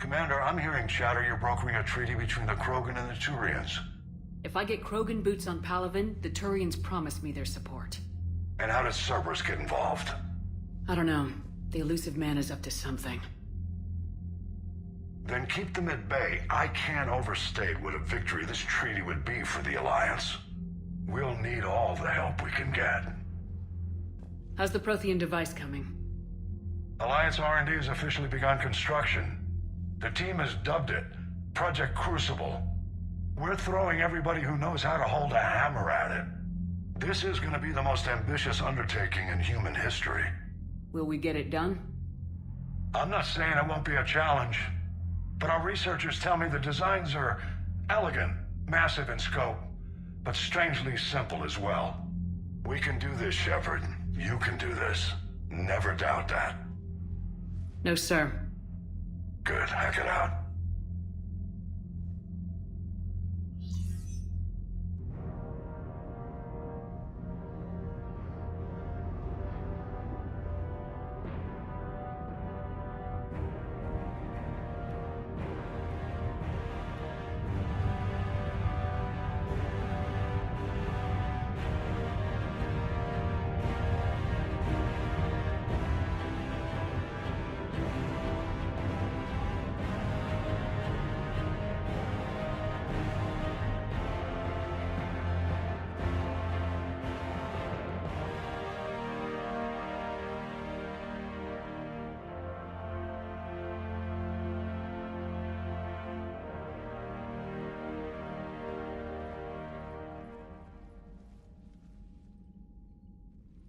Commander, I'm hearing chatter you're brokering a treaty between the Krogan and the Turians. If I get Krogan boots on Part-11, the Turians promise me their support. And how does Cerberus get involved? I don't know. The elusive man is up to something. Then keep them at bay. I can't overstate what a victory this treaty would be for the Alliance. We'll need all the help we can get. How's the Prothean device coming? Alliance R&D has officially begun construction. The team has dubbed it Project Crucible. We're throwing everybody who knows how to hold a hammer at it. This is going to be the most ambitious undertaking in human history. Will we get it done? I'm not saying it won't be a challenge, but our researchers tell me the designs are elegant, massive in scope, but strangely simple as well. We can do this, Shepard. You can do this. Never doubt that. No, sir. Good. Hack it out.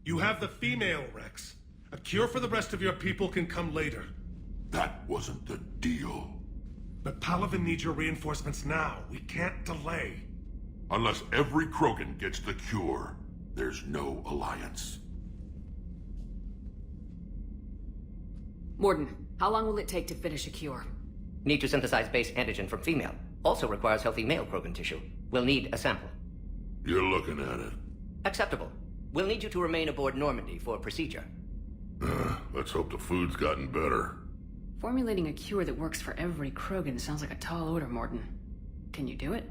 You have the female, Rex. A cure for the rest of your people can come later. That wasn't the deal. But Part-11 needs your reinforcements now. We can't delay. Unless every Krogan gets the cure, there's no alliance. Morden, how long will it take to finish a cure? Need to synthesize base antigen from female. Also requires healthy male Krogan tissue. We'll need a sample. You're looking at it. Acceptable. We'll need you to remain aboard Normandy for procedure. Let's hope the food's gotten better. Formulating a cure that works for every Krogan sounds like a tall order, Morden. Can you do it?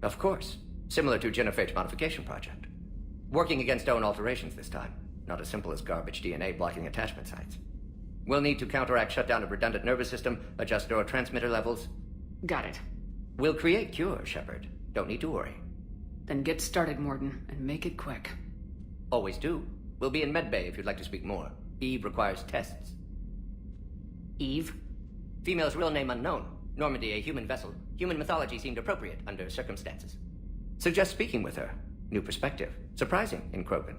Of course. Similar to Genophage Modification Project. Working against own alterations this time. Not as simple as garbage DNA blocking attachment sites. We'll need to counteract shutdown of redundant nervous system, adjust neurotransmitter levels. Got it. We'll create cure, Shepard. Don't need to worry. Then get started, Morden, and make it quick. Always do. We'll be in medbay if you'd like to speak more. Eve requires tests. Eve? Female's real name unknown. Normandy, a human vessel. Human mythology seemed appropriate under circumstances. Suggest speaking with her. New perspective. Surprising in Krogan.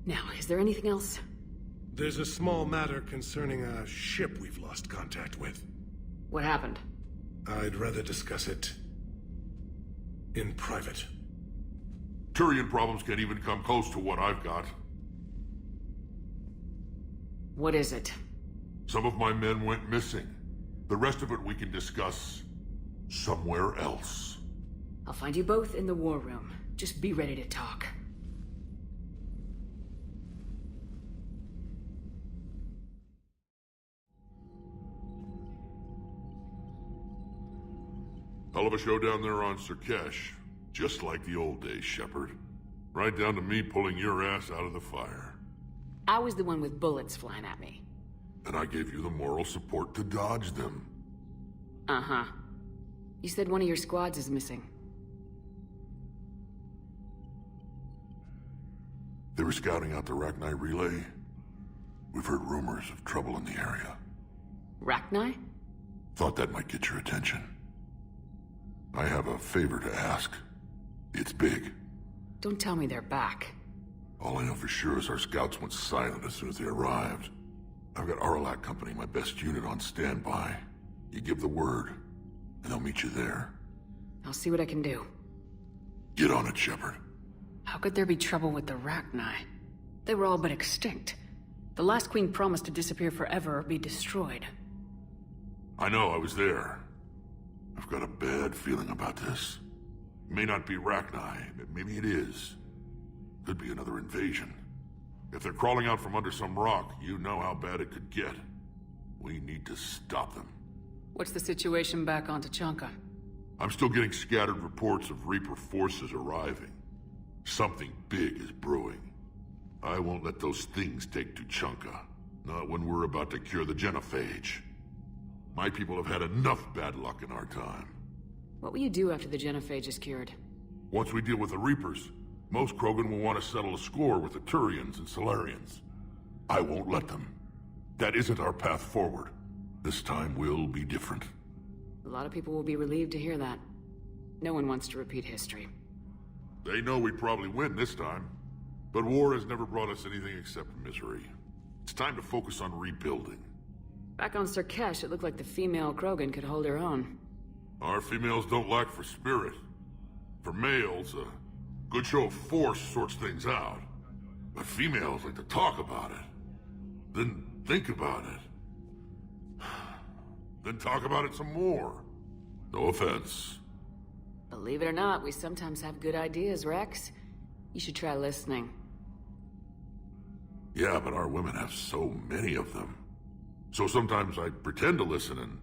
Now, is there anything else? There's a small matter concerning a ship we've lost contact with. What happened? I'd rather discuss it in private. Turian problems can't even come close to what I've got. What is it? Some of my men went missing. The rest of it we can discuss somewhere else. I'll find you both in the war room. Just be ready to talk. Hell of a show down there on Surkesh. Just like the old days, Shepard. Right down to me pulling your ass out of the fire. I was the one with bullets flying at me. And I gave you the moral support to dodge them. Uh-huh. You said one of your squads is missing. They were scouting out the Rachni relay. We've heard rumors of trouble in the area. Rachni? Thought that might get your attention. I have a favor to ask. It's big. Don't tell me they're back. All I know for sure is our scouts went silent as soon as they arrived. I've got Aralac Company, my best unit, on standby. You give the word, and they'll meet you there. I'll see what I can do. Get on it, Shepard. How could there be trouble with the Rachni? They were all but extinct. The last queen promised to disappear forever or be destroyed. I know, I was there. I've got a bad feeling about this. It may not be Rachni, but maybe it is. Could be another invasion. If they're crawling out from under some rock, you know how bad it could get. We need to stop them. What's the situation back on Tachanka? I'm still getting scattered reports of Reaper forces arriving. Something big is brewing. I won't let those things take Tuchanka. Not when we're about to cure the genophage. My people have had enough bad luck in our time. What will you do after the genophage is cured? Once we deal with the Reapers, most Krogan will want to settle a score with the Turians and Solarians. I won't let them. That isn't our path forward. This time will be different. A lot of people will be relieved to hear that. No one wants to repeat history. They know we'd probably win this time. But war has never brought us anything except misery. It's time to focus on rebuilding. Back on Sarkesh, it looked like the female Krogan could hold her own. Our females don't lack for spirit. For males, a good show of force sorts things out. But females like to talk about it. Then think about it. Then talk about it some more. No offense. Believe it or not, we sometimes have good ideas, Rex. You should try listening. Yeah, but our women have so many of them. So sometimes I pretend to listen and...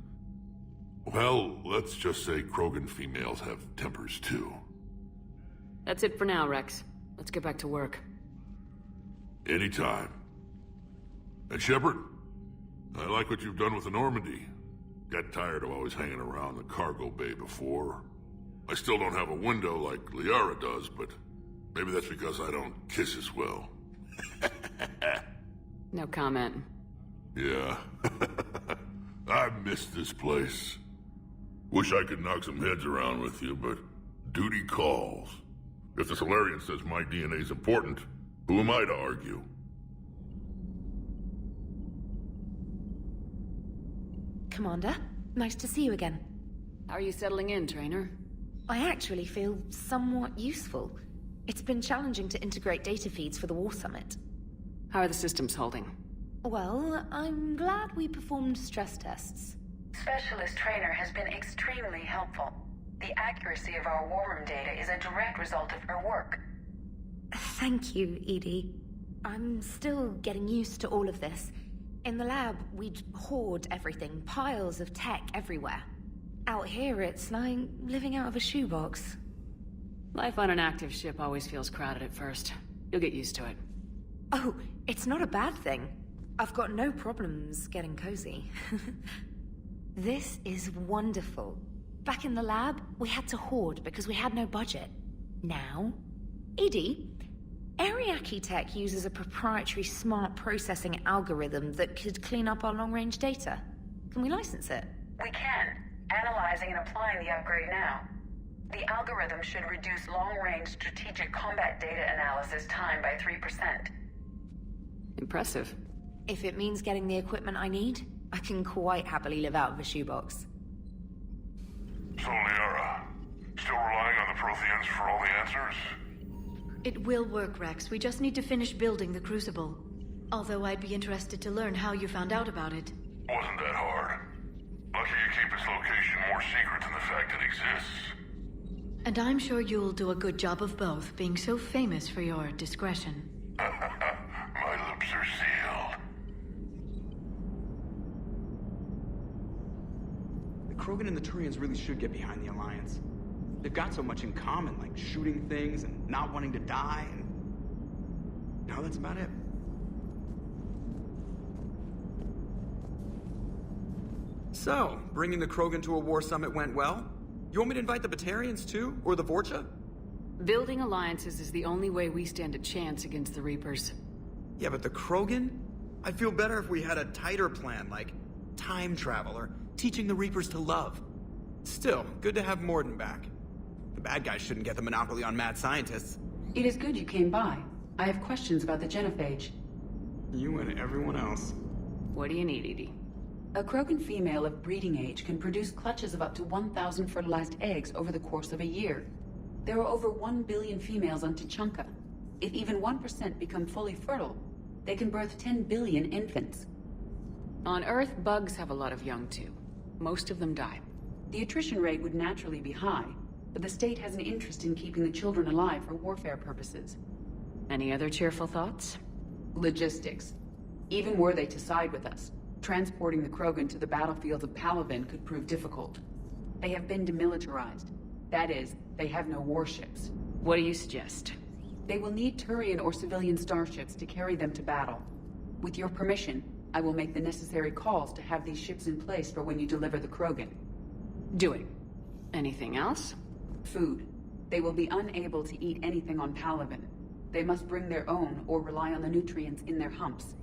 Well, let's just say Krogan females have tempers too. That's it for now, Rex. Let's get back to work. Anytime. And Shepard, I like what you've done with the Normandy. Got tired of always hanging around the cargo bay before. I still don't have a window like Liara does, but maybe that's because I don't kiss as well. No comment. Yeah. I miss this place. Wish I could knock some heads around with you, but duty calls. If the Solarian says my DNA's important, who am I to argue? Commander, nice to see you again. How are you settling in, Trainer? I actually feel somewhat useful. It's been challenging to integrate data feeds for the War Summit. How are the systems holding? Well, I'm glad we performed stress tests. Specialist Trainer has been extremely helpful. The accuracy of our war room data is a direct result of her work. Thank you, Edie. I'm still getting used to all of this. In the lab, we'd hoard everything, piles of tech everywhere. Out here, it's like living out of a shoebox. Life on an active ship always feels crowded at first. You'll get used to it. Oh, it's not a bad thing. I've got no problems getting cozy. This is wonderful. Back in the lab, we had to hoard because we had no budget. Now, Edie, Ariake Tech uses a proprietary smart processing algorithm that could clean up our long-range data. Can we license it? We can. Analyzing and applying the upgrade now. The algorithm should reduce long-range strategic combat data analysis time by 3%. Impressive. If it means getting the equipment I need, I can quite happily live out of a shoebox. So, Liara, still relying on the Protheans for all the answers? It will work, Rex. We just need to finish building the Crucible. Although I'd be interested to learn how you found out about it. Wasn't that hard. Lucky you keep its location more secret than the fact it exists. And I'm sure you'll do a good job of both, being so famous for your discretion. My lips are sealed. The Krogan and the Turians really should get behind the Alliance. They've got so much in common, like shooting things and not wanting to die, and... No, that's about it. So, bringing the Krogan to a war summit went well? You want me to invite the Batarians too? Or the Vorcha? Building alliances is the only way we stand a chance against the Reapers. Yeah, but the Krogan? I'd feel better if we had a tighter plan, like time travel or teaching the Reapers to love. Still, good to have Morden back. The bad guys shouldn't get the monopoly on mad scientists. It is good you came by. I have questions about the genophage. You and everyone else. What do you need, Edie? A Krogan female of breeding age can produce clutches of up to 1,000 fertilized eggs over the course of a year. There are over 1 billion females on Tachanka. If even 1% become fully fertile, they can birth 10 billion infants. On Earth, bugs have a lot of young too. Most of them die. The attrition rate would naturally be high, but the state has an interest in keeping the children alive for warfare purposes. Any other cheerful thoughts? Logistics. Even were they to side with us, transporting the Krogan to the battlefields of Part-11 could prove difficult. They have been demilitarized. That is, they have no warships. What do you suggest? They will need Turian or civilian starships to carry them to battle. With your permission, I will make the necessary calls to have these ships in place for when you deliver the Krogan. Do it. Anything else? Food. They will be unable to eat anything on Part-11. They must bring their own or rely on the nutrients in their humps.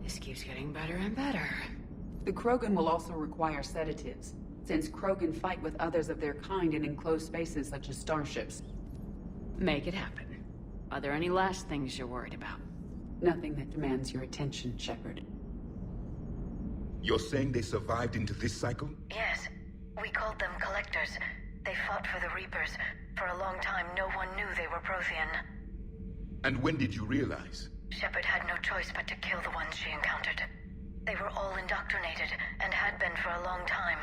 This keeps getting better and better. The Krogan will also require sedatives, since Krogan fight with others of their kind in enclosed spaces such as starships. Make it happen. Are there any last things you're worried about? Nothing that demands your attention, Shepard. You're saying they survived into this cycle? Yes. We called them Collectors. They fought for the Reapers. For a long time, no one knew they were Prothean. And when did you realize? Shepard had no choice but to kill the ones she encountered. They were all indoctrinated, and had been for a long time.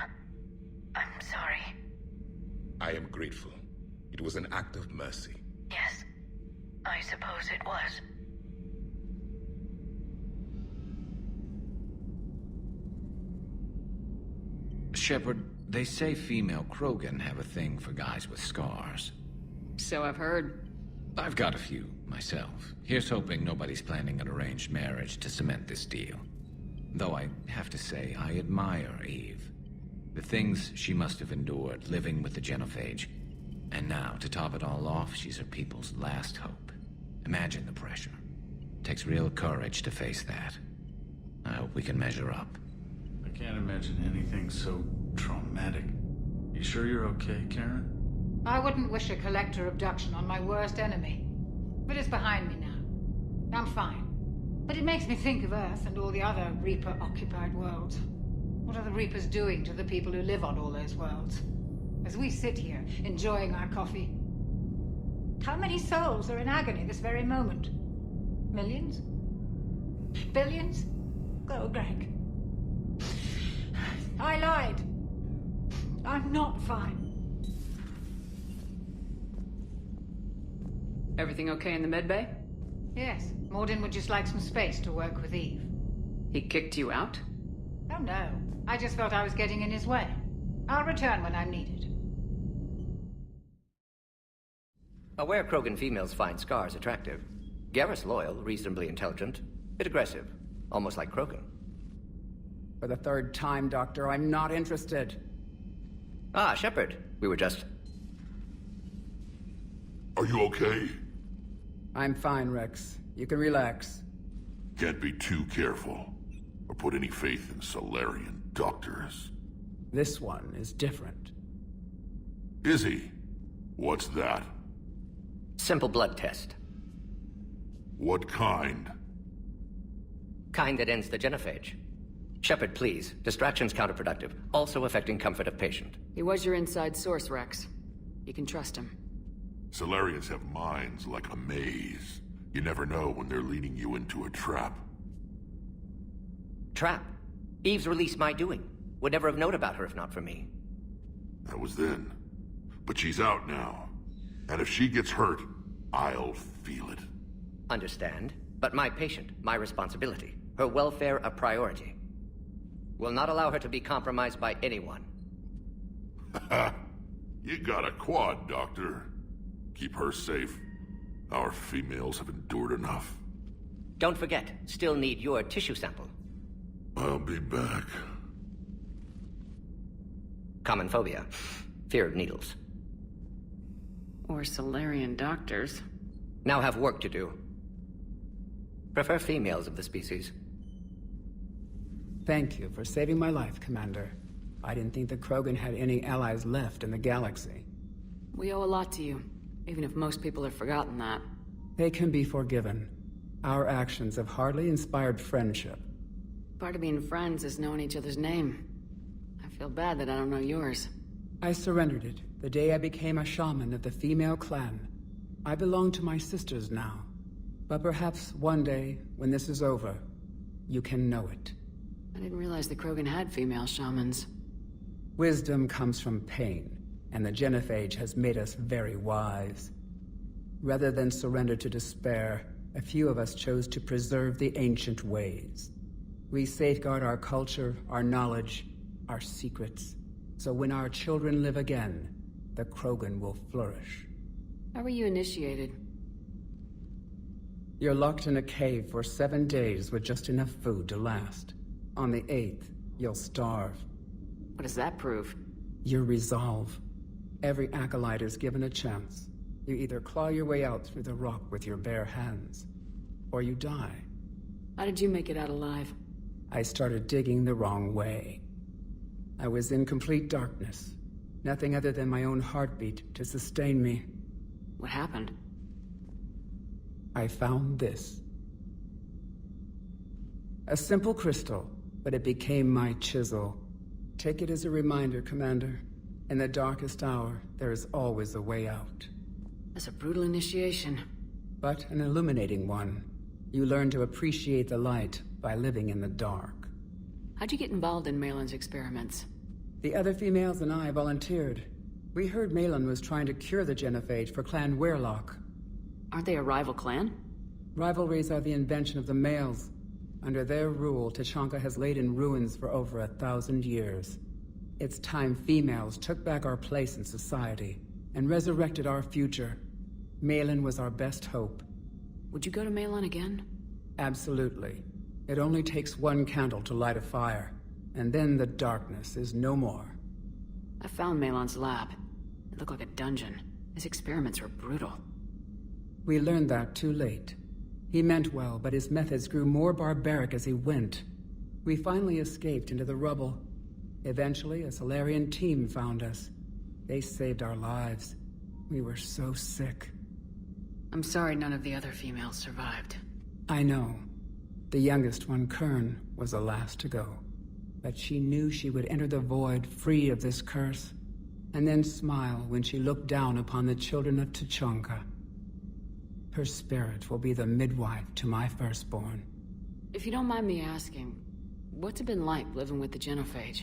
I'm sorry. I am grateful. It was an act of mercy. Yes. I suppose it was. Shepard, they say female Krogan have a thing for guys with scars. So I've heard. I've got a few, myself. Here's hoping nobody's planning an arranged marriage to cement this deal. Though I have to say, I admire Eve. The things she must have endured living with the Genophage. And now, to top it all off, she's her people's last hope. Imagine the pressure. Takes real courage to face that. I hope we can measure up. I can't imagine anything so traumatic. You sure you're okay, Karen? I wouldn't wish a collector abduction on my worst enemy. But it's behind me now. I'm fine. But it makes me think of Earth and all the other Reaper-occupied worlds. What are the Reapers doing to the people who live on all those worlds? As we sit here, enjoying our coffee. How many souls are in agony this very moment? Millions? Billions? Oh, Greg. I lied. I'm not fine. Everything okay in the medbay? Yes. Mordin would just like some space to work with Eve. He kicked you out? Oh, no. I just felt I was getting in his way. I'll return when I'm needed. Aware Krogan females find scars attractive. Garrus loyal, reasonably intelligent, bit aggressive, almost like Krogan. For the third time, Doctor, I'm not interested. Ah, Shepard. We were just... Are you okay? I'm fine, Rex. You can relax. Can't be too careful, or put any faith in Solarian doctors. This one is different. Is he? What's that? Simple blood test. What kind? Kind that ends the genophage. Shepard, please. Distraction's counterproductive, also affecting comfort of patient. He was your inside source, Rex. You can trust him. Solarians have minds like a maze. You never know when they're leading you into a trap. Trap? Eve's release my doing. Would never have known about her if not for me. That was then. But she's out now. And if she gets hurt, I'll feel it. Understand. But my patient, my responsibility. Her welfare a priority. Will not allow her to be compromised by anyone. You got a quad, Doctor. Keep her safe. Our females have endured enough. Don't forget, still need your tissue sample. I'll be back. Common phobia. Fear of needles. Or Solarian doctors. Now have work to do. Prefer females of the species. Thank you for saving my life, Commander. I didn't think the Krogan had any allies left in the galaxy. We owe a lot to you, even if most people have forgotten that. They can be forgiven. Our actions have hardly inspired friendship. Part of being friends is knowing each other's name. I feel bad that I don't know yours. I surrendered it the day I became a shaman of the female clan. I belong to my sisters now. But perhaps one day, when this is over, you can know it. I didn't realize the Krogan had female shamans. Wisdom comes from pain, and the genophage has made us very wise. Rather than surrender to despair, a few of us chose to preserve the ancient ways. We safeguard our culture, our knowledge, our secrets. So when our children live again, the Krogan will flourish. How were you initiated? You're locked in a cave for 7 days with just enough food to last. On the 8th, you'll starve. What does that prove? Your resolve. Every acolyte is given a chance. You either claw your way out through the rock with your bare hands, or you die. How did you make it out alive? I started digging the wrong way. I was in complete darkness. Nothing other than my own heartbeat to sustain me. What happened? I found this. A simple crystal, but it became my chisel. Take it as a reminder, Commander. In the darkest hour, there is always a way out. That's a brutal initiation. But an illuminating one. You learn to appreciate the light by living in the dark. How'd you get involved in Malin's experiments? The other females and I volunteered. We heard Malin was trying to cure the genophage for Clan Weirlock. Aren't they a rival clan? Rivalries are the invention of the males. Under their rule, Tuchanka has laid in ruins for over 1,000 years. It's time females took back our place in society and resurrected our future. Malin was our best hope. Would you go to Malin again? Absolutely. It only takes one candle to light a fire, and then the darkness is no more. I found Malin's lab. It looked like a dungeon. His experiments were brutal. We learned that too late. He meant well, but his methods grew more barbaric as he went. We finally escaped into the rubble. Eventually, a Solarian team found us. They saved our lives. We were so sick. I'm sorry none of the other females survived. I know. The youngest one, Kern, was the last to go. But she knew she would enter the void free of this curse, and then smile when she looked down upon the children of Tuchanka. Her spirit will be the midwife to my firstborn. If you don't mind me asking, what's it been like living with the genophage?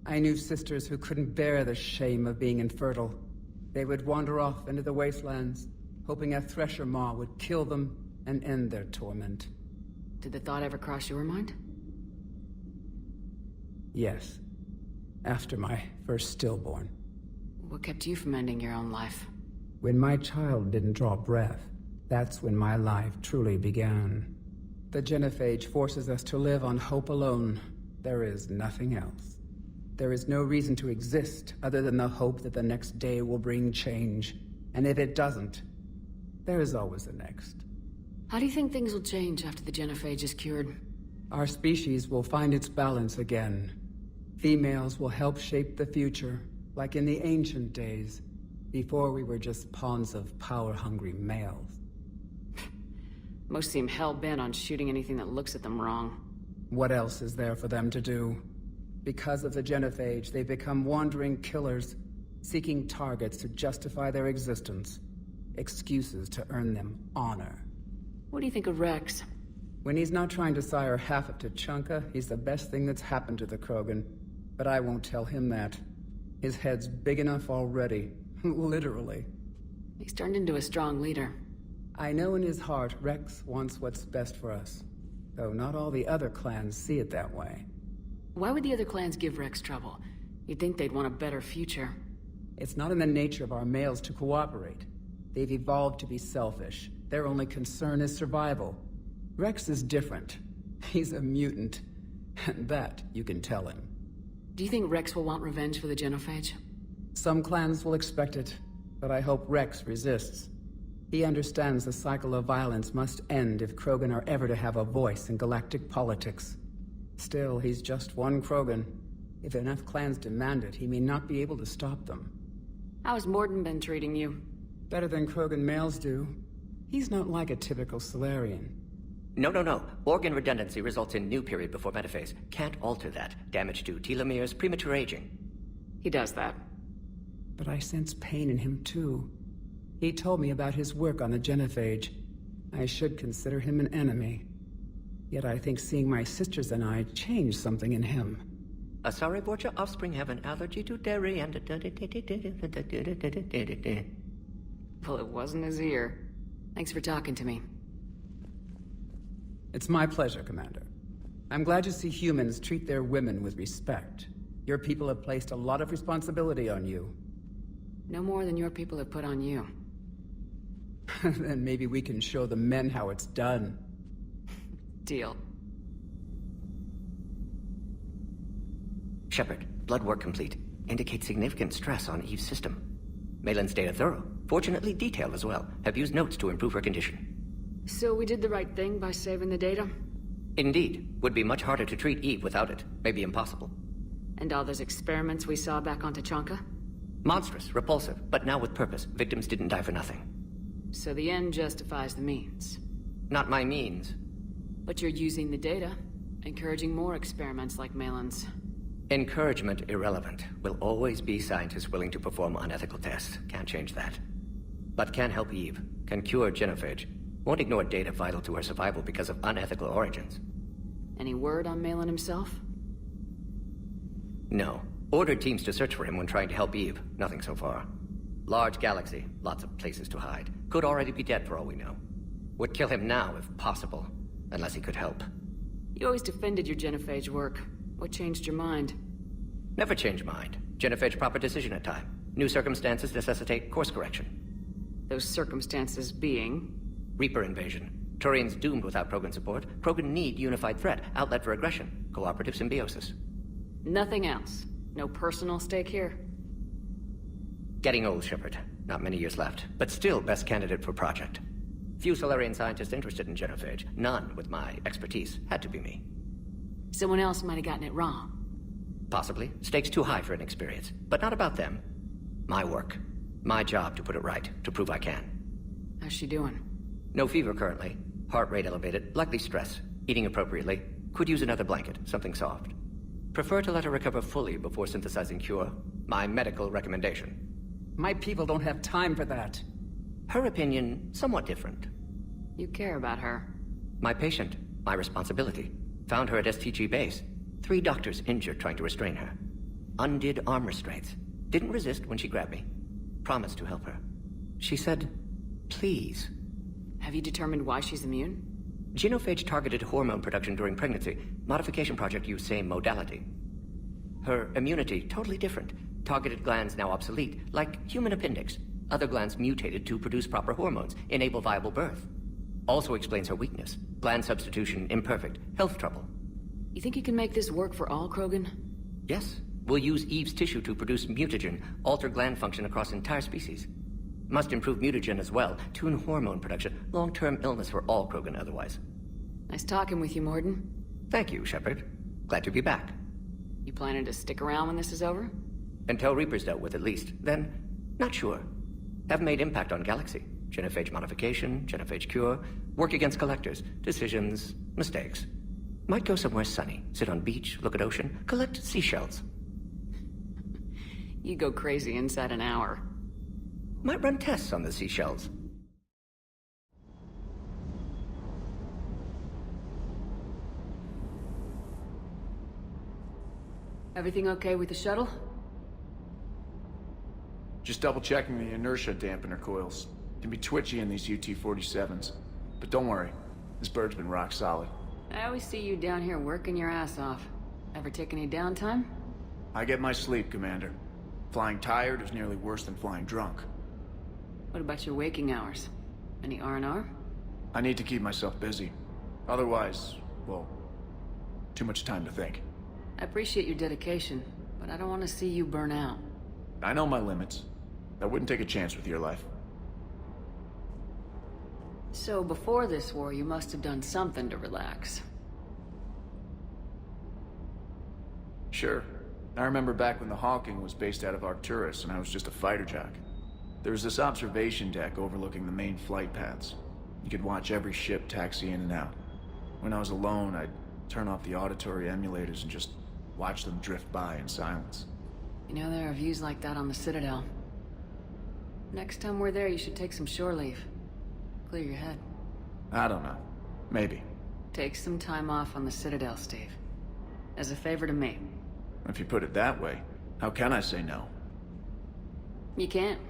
I knew sisters who couldn't bear the shame of being infertile. They would wander off into the wastelands, hoping a thresher maw would kill them and end their torment. Did the thought ever cross your mind? Yes. After my first stillborn. What kept you from ending your own life? When my child didn't draw breath, that's when my life truly began. The genophage forces us to live on hope alone. There is nothing else. There is no reason to exist other than the hope that the next day will bring change. And if it doesn't, there is always the next. How do you think things will change after the genophage is cured? Our species will find its balance again. Females will help shape the future, like in the ancient days, before we were just pawns of power-hungry males. Most seem hell-bent on shooting anything that looks at them wrong. What else is there for them to do? Because of the genophage, they become wandering killers, seeking targets to justify their existence. Excuses to earn them honor. What do you think of Rex? When he's not trying to sire half of Tuchanka, he's the best thing that's happened to the Krogan. But I won't tell him that. His head's big enough already. Literally. He's turned into a strong leader. I know in his heart Rex wants what's best for us. Though not all the other clans see it that way. Why would the other clans give Rex trouble? You'd think they'd want a better future. It's not in the nature of our males to cooperate. They've evolved to be selfish. Their only concern is survival. Rex is different. He's a mutant. And that you can tell him. Do you think Rex will want revenge for the genophage? Some clans will expect it, but I hope Rex resists. He understands the cycle of violence must end if Krogan are ever to have a voice in galactic politics. Still, he's just one Krogan. If enough clans demand it, he may not be able to stop them. How's Morden been treating you? Better than Krogan males do. He's not like a typical Solarian. No. Organ redundancy results in new period before metaphase. Can't alter that. Damage to telomeres, premature aging. He does that. But I sense pain in him too. He told me about his work on the genophage. I should consider him an enemy. Yet I think seeing my sisters and I changed something in him. Sorry, Borgia, offspring have an allergy to dairy and... Well, it wasn't his ear. Thanks for talking to me. It's my pleasure, Commander. I'm glad to see humans treat their women with respect. Your people have placed a lot of responsibility on you. No more than your people have put on you. Then maybe we can show the men how it's done. Deal. Shepard, blood work complete. Indicates significant stress on Eve's system. Malin's data thorough. Fortunately detailed as well. Have used notes to improve her condition. So we did the right thing by saving the data? Indeed. Would be much harder to treat Eve without it. Maybe impossible. And all those experiments we saw back on Tachanka? Monstrous, repulsive, but now with purpose. Victims didn't die for nothing. So the end justifies the means. Not my means. But you're using the data, encouraging more experiments like Malin's. Encouragement irrelevant. Will always be scientists willing to perform unethical tests. Can't change that. But can help Eve. Can cure genophage. Won't ignore data vital to her survival because of unethical origins. Any word on Malin himself? No. Ordered teams to search for him when trying to help Eve. Nothing so far. Large galaxy. Lots of places to hide. Could already be dead for all we know. Would kill him now if possible. Unless he could help. You always defended your genophage work. What changed your mind? Never change mind. Genophage proper decision at time. New circumstances necessitate course correction. Those circumstances being? Reaper invasion. Turians doomed without Krogan support. Krogan need unified threat. Outlet for aggression. Cooperative symbiosis. Nothing else. No personal stake here? Getting old, Shepard. Not many years left. But still best candidate for project. Few Solarian scientists interested in genophage. None with my expertise. Had to be me. Someone else might have gotten it wrong. Possibly. Stakes too high for inexperience. But not about them. My work. My job to put it right. To prove I can. How's she doing? No fever currently. Heart rate elevated. Likely stress. Eating appropriately. Could use another blanket. Something soft. Prefer to let her recover fully before synthesizing cure. My medical recommendation. My people don't have time for that. Her opinion, somewhat different. You care about her. My patient. My responsibility. Found her at STG base. 3 doctors injured trying to restrain her. Undid arm restraints. Didn't resist when she grabbed me. Promised to help her. She said, please. Have you determined why she's immune? Genophage targeted hormone production during pregnancy. Modification project used same modality. Her immunity, totally different. Targeted glands now obsolete, like human appendix. Other glands mutated to produce proper hormones, enable viable birth. Also explains her weakness. Gland substitution imperfect. Health trouble. You think you can make this work for all Krogan? Yes. We'll use Eve's tissue to produce mutagen, alter gland function across entire species. Must improve mutagen as well, tune hormone production. Long-term illness for all Krogan otherwise. Nice talking with you, Morden. Thank you, Shepard. Glad to be back. You planning to stick around when this is over? Until Reaper's dealt with at least. Then, not sure. Have made impact on Galaxy. Genophage modification, genophage cure, work against collectors, decisions, mistakes. Might go somewhere sunny, sit on beach, look at ocean, collect seashells. You go crazy inside an hour. Might run tests on the seashells. Everything okay with the shuttle? Just double-checking the inertia dampener coils. Can be twitchy in these UT-47s. But don't worry, this bird's been rock solid. I always see you down here working your ass off. Ever take any downtime? I get my sleep, Commander. Flying tired is nearly worse than flying drunk. What about your waking hours? Any R&R? I need to keep myself busy. Otherwise, well, too much time to think. I appreciate your dedication, but I don't want to see you burn out. I know my limits. I wouldn't take a chance with your life. So before this war, you must have done something to relax. Sure. I remember back when the Hawking was based out of Arcturus and I was just a fighter jock. There was this observation deck overlooking the main flight paths. You could watch every ship taxi in and out. When I was alone, I'd turn off the auditory emulators and just watch them drift by in silence. You know, there are views like that on the Citadel. Next time we're there, you should take some shore leave. Clear your head. I don't know. Maybe. Take some time off on the Citadel, Steve. As a favor to me. If you put it that way, how can I say no? You can't.